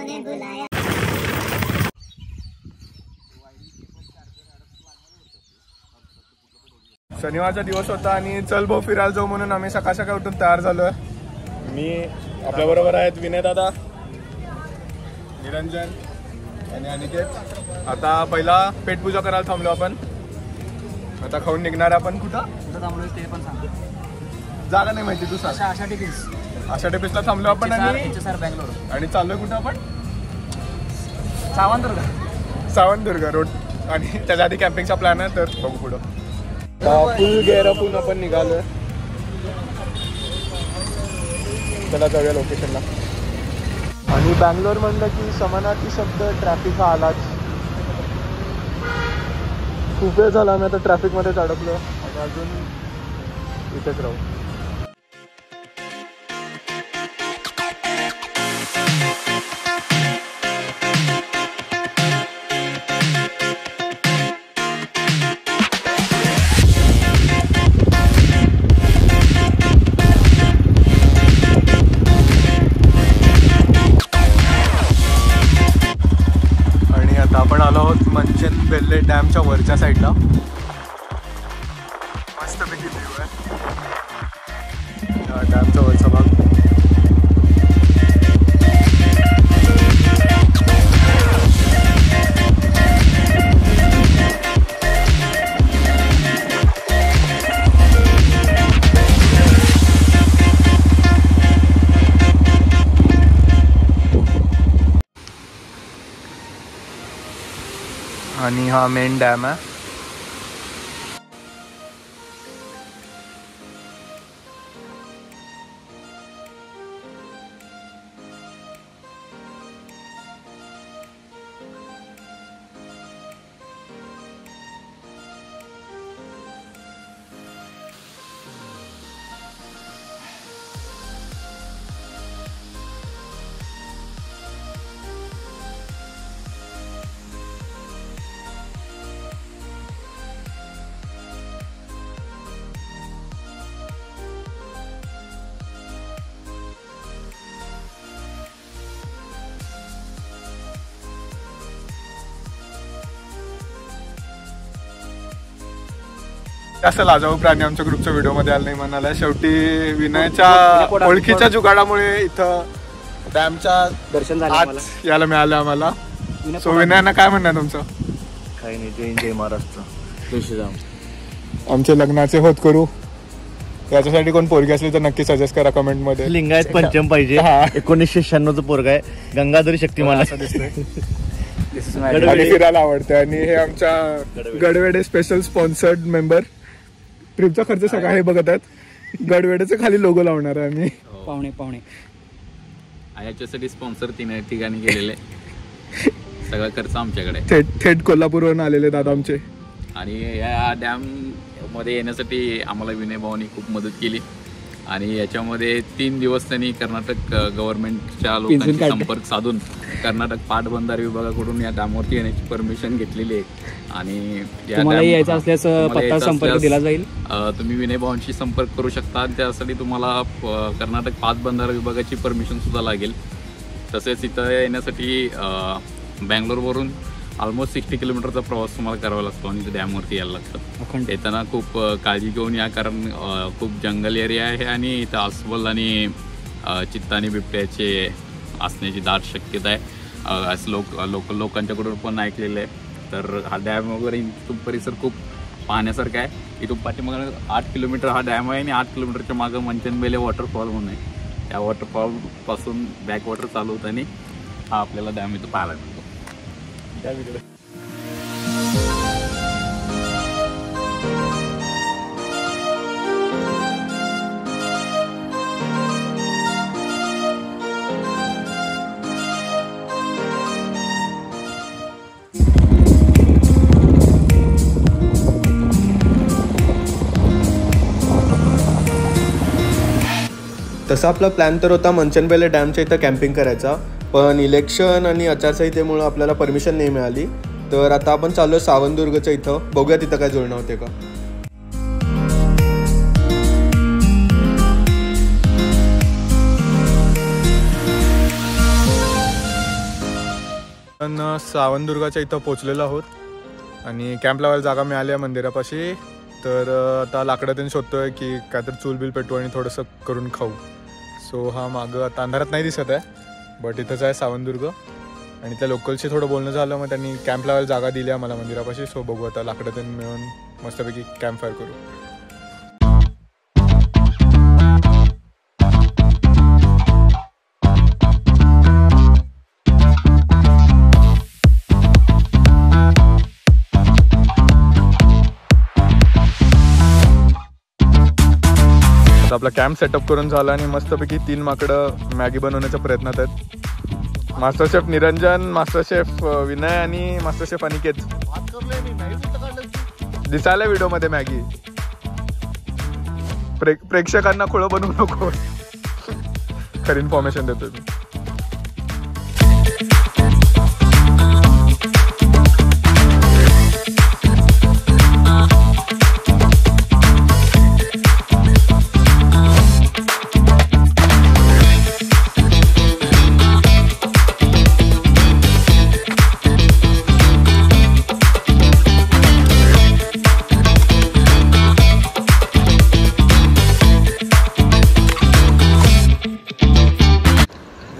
ने बुलाया। शनिवारचा दिवस होता आणि चल भाऊ फिरायला जाऊ म्हणून आम्ही सकाळ सकाळ उठून तयार झालोय. मी आपल्या बरोबर आहेत विनय दादा, निरंजन आणि अनिकेत. आता पहिला पेटपूजा करायला थांबलो आपण. आता खाऊन निघणार आपण. कुठं थांबलोय ते पण सांग. जागा नाही माहिती तू सांग. आशा टेपिसला थांबलो आपण आणि बँगलोर आणि चाललोय कुठं आपण? सावंतदुर्ग रोड. आणि त्याच्या आधी कॅम्पिंगचा प्लॅन आहे तर बघू पुढं. फुल गेअर अपून आपण निघालोय. चला जाऊया लोकेशनला. आणि बँगलोर म्हणलं की समानार्थी शब्द ट्रॅफिक हा आलाच. खूप वेळ झाला आम्ही आता ट्रॅफिकमध्येच अडकलो आणि अजून इथेच राहू. आपण आलो आहोत मंचनबेल्ले डॅमच्या वरच्या साईडला. मस्तपैकी व्ह्यू आहे डॅमचा वरचा भाग. आणि हा मेन डॅम आहे. जास्त लाजाळू प्राणी आमच्या ग्रुपच्या व्हिडिओमध्ये आला नाही म्हणाला. शेवटी विनयच्या ओळखीच्या जुगाडामुळे इथं डॅमच्या दर्शन आत यायला मिळालं आम्हाला. सो विनयना काय म्हणणार तुमचं? काही नाही, जय जय महाराष्ट्र, जय श्रीराम. आमचे लग्नाचे होत करू. याच्यासाठी कोण पोरगी असली तर नक्की सजेस्ट करा कमेंट मध्ये. लिंगायत पंचम पाहिजे. 1996 पोरगा आहे, गंगाधरी शक्तिमान असं दिसतंय. आणि फिरायला आवडतं. आणि हे आमच्या गडवेडे स्पेशल स्पॉन्सर्ड मेंबर. ट्रिपचा खर्च सगळा हे बघत आहेत. गडवेडेचे खाली लोगो लावणार आहे आम्ही. पाहुणे याच्यासाठी स्पॉन्सर 3 ठिकाणी गेलेले. सगळा खर्च आमच्याकडे. थेट कोल्हापूरवरून आलेले दादा आमचे. आणि या डॅम मध्ये येण्यासाठी आम्हाला विनय भाऊनी खूप मदत केली. आणि याच्यामध्ये 3 दिवस त्यांनी कर्नाटक गव्हर्नमेंटच्या लोकांशी संपर्क साधून कर्नाटक पाटबंधारे विभागाकडून या डॅमवरती येण्याची परमिशन घेतलेली आहे. आणि यायचं असल्यास पत्ता संपर्क दिला जाईल. तुम्ही विनय भाऊंशी संपर्क करू शकता. त्यासाठी तुम्हाला कर्नाटक पाटबंधारे विभागाची परमिशन सुद्धा लागेल. तसेच इथं येण्यासाठी बँगलोरवरून ऑलमोस्ट 60 किलोमीटरचा प्रवास तुम्हाला करावा लागतो आणि डॅमवरती यायला लागतं. येताना खूप काळजी घेऊन या, कारण खूप जंगल एरिया आहे आणि इथं अस्वल आणि चित्ता आणि बिबट्याचे असण्याची दाट शक्यता आहे असं लोकल लोकांच्याकडून पण ऐकलेलं आहे. तर हा डॅम वगैरे इथून परिसर खूप पाहण्यासारखा आहे. इथून पाठीमागं 8 किलोमीटर हा डॅम आहे आणि 8 किलोमीटरच्या मागं मंचनबेले वॉटरफॉल म्हणून आहे. त्या वॉटरफॉलपासून बॅक वॉटर चालू होतं आणि हा आपल्याला डॅम इथं पाहायला मिळतो. तसा आपला प्लॅन तर होता मंचनबेले डॅमच्या इथं कॅम्पिंग करायचा, पण इलेक्शन आणि आचारसंहितेमुळे आपल्याला परमिशन नाही मिळाली. तर आता आपण चाललो सावंतदुर्गच्या इथं. बघूया तिथं काय जुळणं होते का. पण सावंतदुर्गाच्या इथं पोचलेलो आहोत आणि कॅम्प लावायला जागा मिळाली आहे मंदिरापाशी. तर आता लाकडातून शोधतोय की काहीतरी चूल बिल पेटवू आणि थोडंसं करून खाऊ. सो हा मागं आता अंधारात नाही दिसत आहे, बट इथंच आहे सावंतदुर्ग. आणि त्या लोकलशी थोडं बोलणं झालं, मग त्यांनी कॅम्प लावायला जागा दिली आहे मला मंदिरापाशी. सो बघू आता लाकडातून मिळून मस्तपैकी कॅम्प फायर करू. आपला कॅम्प सेटअप करून झाला आणि मस्तपैकी 3 माकडं मॅगी बनवण्याच्या प्रयत्नात आहेत. Master chef Niranjan, master chef Vinay आणि मास्टर शेफ अनिकेत. दिसायला व्हिडिओमध्ये मॅगी. प्रेक्षकांना खुळं बनवू नको. खरी इन्फॉर्मेशन देतो मी.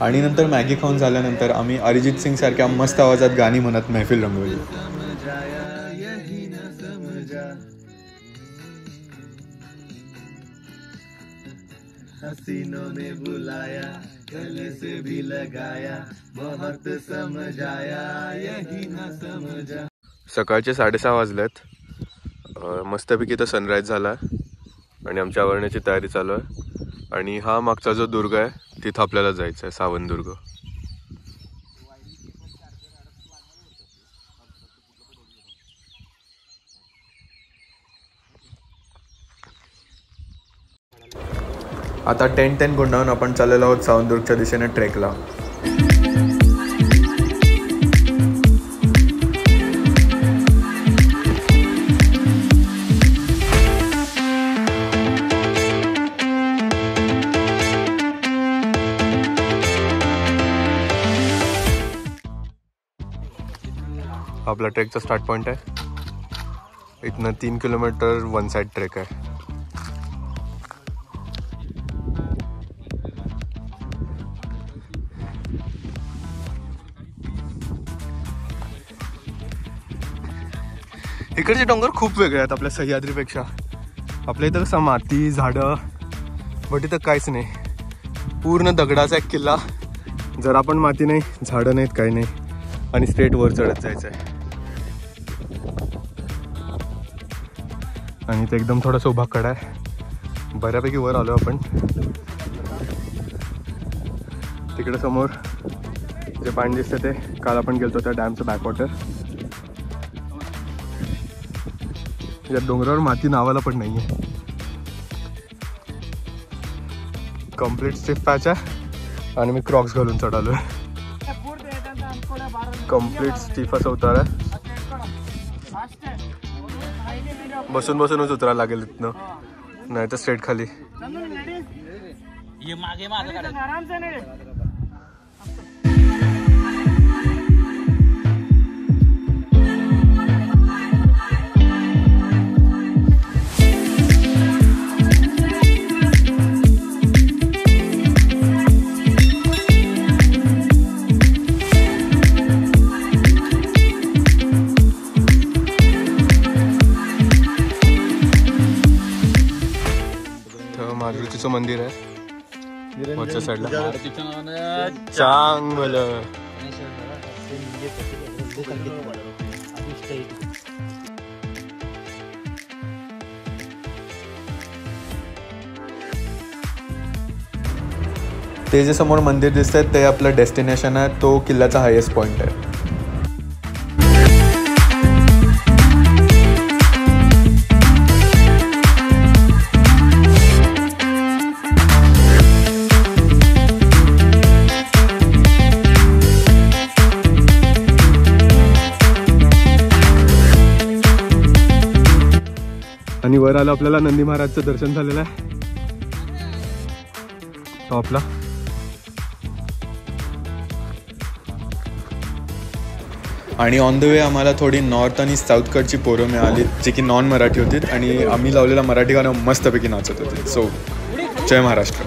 आणि नंतर मॅगी खाऊन झाल्यानंतर आम्ही अरिजित सिंग सारख्या मस्त आवाजात गाणी म्हणत महफिल रंगवली. हसीनों ने बुलाया, गले से भी लगाया, बहुत समझाया, यही न समझा. सकाळचे 6:30 वाजलेत. मस्तपैकी इथं सनराईज झाला आणि आमच्या आवरण्याची तयारी चालू आहे. आणि हा मागचा जो दुर्ग आहे तिथं आपल्याला जायचं आहे, सावंतदुर्ग. आता टेंट गुंडाळून आपण चाललेलो आहोत सावंतदुर्गच्या दिशेने ट्रेकला. आपला ट्रेकचा स्टार्ट पॉइंट आहे. इथनं 3 किलोमीटर वन साइड ट्रेक आहे. इकडचे डोंगर खूप वेगळे आहेत आपल्या सह्याद्रीपेक्षा. आपल्या इथं कसं माती झाडं, बट इथं काहीच नाही. पूर्ण दगडाचा एक किल्ला. जरा पण माती नाही, झाडं नाहीत, काही नाही. आणि स्ट्रेट वर चढत जायचं आहे. आणि ते एकदम थोडासा उभा कडा आहे. बऱ्यापैकी वर आलो आपण. तिकडे समोर जे पाणी दिसतं ते काल आपण गेलतो त्या डॅमचं बॅकवॉटर. या डोंगरावर माती नावाला पण नाही आहे. कम्प्लीट स्टिफ पॅच आहे आणि मी क्रॉक्स घालून चढालोय. कम्प्लीट स्टिफ असं उतार आहे. बसून बसूनच उतरायला लागेल इथनं, नाही तर स्ट्रेट खाली. मारुतीचं मंदिर आहे वरच्या साईडला. चांगलं. ते जे समोर मंदिर दिसतंय ते आपलं डेस्टिनेशन आहे. तो किल्ल्याचा हायेस्ट पॉइंट आहे. आणि वर आलं आपल्याला नंदी महाराजचं दर्शन झालेलं आहे टॉपला. आणि ऑन द वे आम्हाला थोडी नॉर्थ आणि साऊथकडची पोरं मिळाली जे की नॉन मराठी होती आणि आम्ही लावलेला मराठी गाणं मस्तपैकी नाचत होते. सो जय महाराष्ट्र.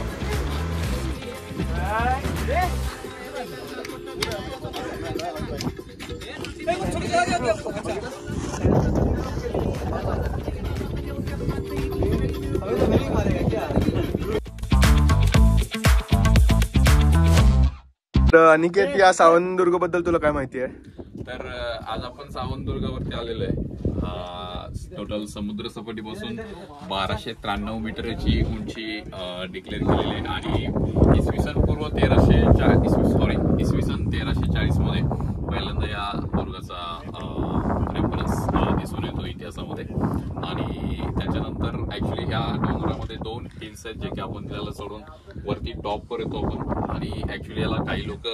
अनिकेत, या सावंतदुर्ग बद्दल तुला काय माहिती आहे? तर आज आपण सावंतदुर्गावरती आलेलो आहे. टोटल समुद्र सपाटीपासून 1293 मीटरची उंची डिक्लेअर केलेली आहे आणि इसवी सन 1340 मध्ये पहिल्यांदा या दुर्गाचा रेफरन्स दिसून येतो इतिहासामध्ये. आणि त्याच्यानंतर ऍक्च्युली ह्या डोंगरामध्ये 2 हिल्स आहेत जे की आपण त्याला सोडून वरती टॉपवर येतो आपण. आणि ऍक्च्युली याला काही लोक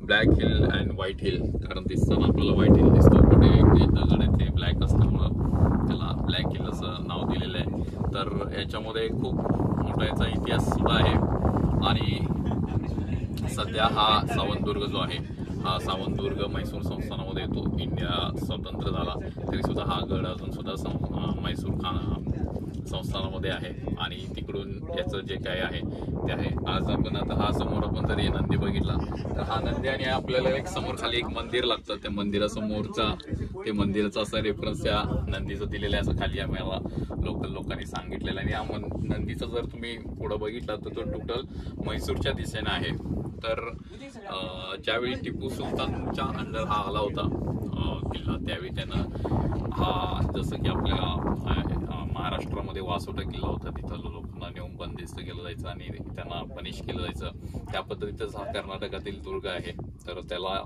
black hill and white hill, कारण दिसताना आपल्याला व्हाईट हिल दिसतो, कुठे दगड आहे ते ब्लॅक असल्यामुळं त्याला ब्लॅक हिल असं नाव दिलेलं आहे. तर याच्यामध्ये खूप मोठा याचा इतिहास सुद्धा आहे. आणि सध्या हा सावंतदुर्ग जो आहे हा सावंतदुर्ग म्हैसूर संस्थानामध्ये येतो. इंडिया स्वतंत्र झाला तरी सुद्धा हा गड अजून सुद्धा म्हैसूर संस्थानामध्ये आहे. आणि तिकडून याचं जे काय आहे ते आहे. आज आपण आता हा समोर आपण जर नंदी बघितला तर हा नंदी आणि आपल्याला एक समोर खाली एक मंदिर लागतं, त्या मंदिरासमोरचा ते मंदिराचा असा रेफरन्स त्या नंदीचं दिलेलं आहे असं खाली आम्हाला लोकल लोकांनी सांगितलेलं. आणि हा नंदीचा जर तुम्ही पुढं बघितला तर तो टोटल म्हैसूरच्या दिशेने आहे. तर ज्यावेळी टिपू सुलतानच्या अंडर हा आला होता किल्ला, त्यावेळी त्यानं हा जसं की आपल्या महाराष्ट्रामध्ये वासोटा किल्ला होता, तिथं लोकांना नेऊन बंदिस्त केलं जायचं आणि त्यांना पनिश केलं जायचं. त्या पद्धतीतच हा कर्नाटकातील दुर्ग आहे. तर त्याला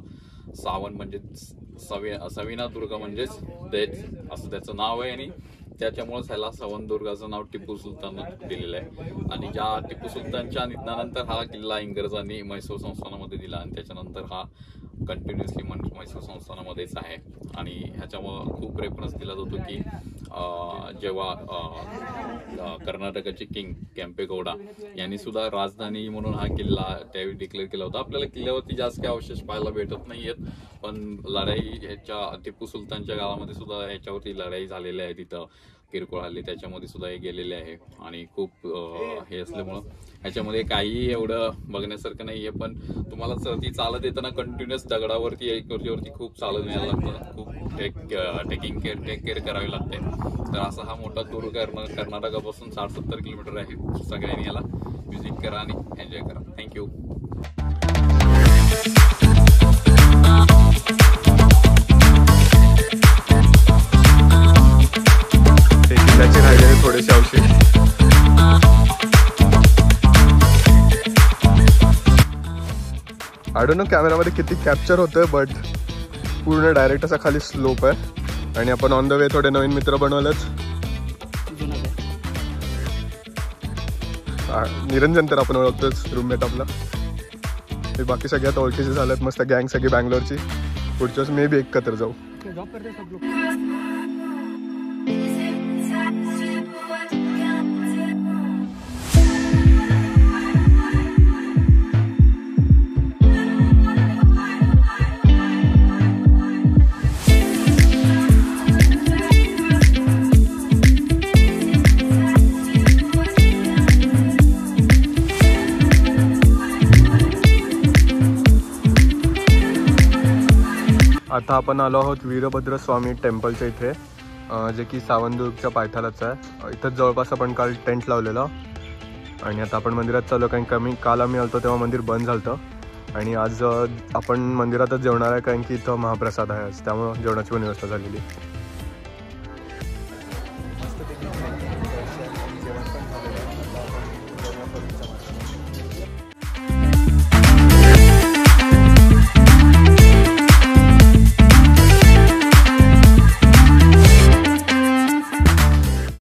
सावन म्हणजे सविना दुर्ग म्हणजेच असं त्याचं नाव आहे. आणि त्याच्यामुळेच ह्याला सावंतदुर्गाचं नाव टिपू सुलतान दिलेलं आहे. आणि ज्या टिपू सुलतानच्या निधनानंतर हा किल्ला इंग्रजांनी म्हैसूर संस्थानामध्ये दिला आणि त्याच्यानंतर हा कंटिन्युअसली म्हैसूर संस्थानामध्येच आहे. आणि ह्याच्यामुळं खूप रेफरन्स दिला जातो की जेव्हा कर्नाटकाचे किंग केम्पेगौडा यांनी सुद्धा राजधानी म्हणून हा किल्ला त्यावेळी डिक्लेअर केला होता. आपल्याला किल्ल्यावरती जास्त काही अवशेष पाहायला भेटत नाहीयेत, पण लढाई ह्याच्या टिपू सुलतानच्या काळामध्ये सुद्धा ह्याच्यावरती लढाई झालेल्या आहे, तिथं किरकोळ हल्ले त्याच्यामध्ये सुद्धा हे गेलेले आहे. आणि खूप हे असल्यामुळं ह्याच्यामध्ये काही एवढं बघण्यासारखं नाहीये. पण तुम्हाला ती चालत येताना कंटिन्युअस दगडावरती वरती खूप चालत यायला लागतं, खूप टेक केअर करावी लागते. तर असा हा मोठा टूर कर्नाटकापासून 60-70 किलोमीटर आहे. सगळ्यांनी याला व्हिजिट करा आणि एन्जॉय करा. थँक्यू. किल्ल्याचे राहिलेले थोडेसे अवशेष. आय डोंट नो कॅमेरामध्ये किती कॅप्चर होतोय, बट पूर्ण डायरेक्ट असा खाली स्लोप आहे. आणि आपण ऑन द वे थोडे नवीन मित्र बनवलेच. निरंजन तर आपण ओळखतोच, रूममेट आपला. हे बाकी सगळ्यात ओळखीचे झालेत, मस्त गँग सगळी बँगलोरची. पुढच्या वेळेस मे बी एकत्र जाऊ. आता आपण आलो आहोत वीरभद्र स्वामी टेम्पलच्या इथे, जे की सावंतदुर्गच्या पायथ्यालाच आहे. इथंच जवळपास आपण काल टेंट लावलेला. आणि आता आपण मंदिरात चालू, कारण काल आम्ही आलतो तेव्हा मंदिर बंद झालं. आणि आज आपण मंदिरातच जेवणार आहे, कारण की इथं महाप्रसाद आहे आज, त्यामुळं जेवणाची पण व्यवस्था झालेली.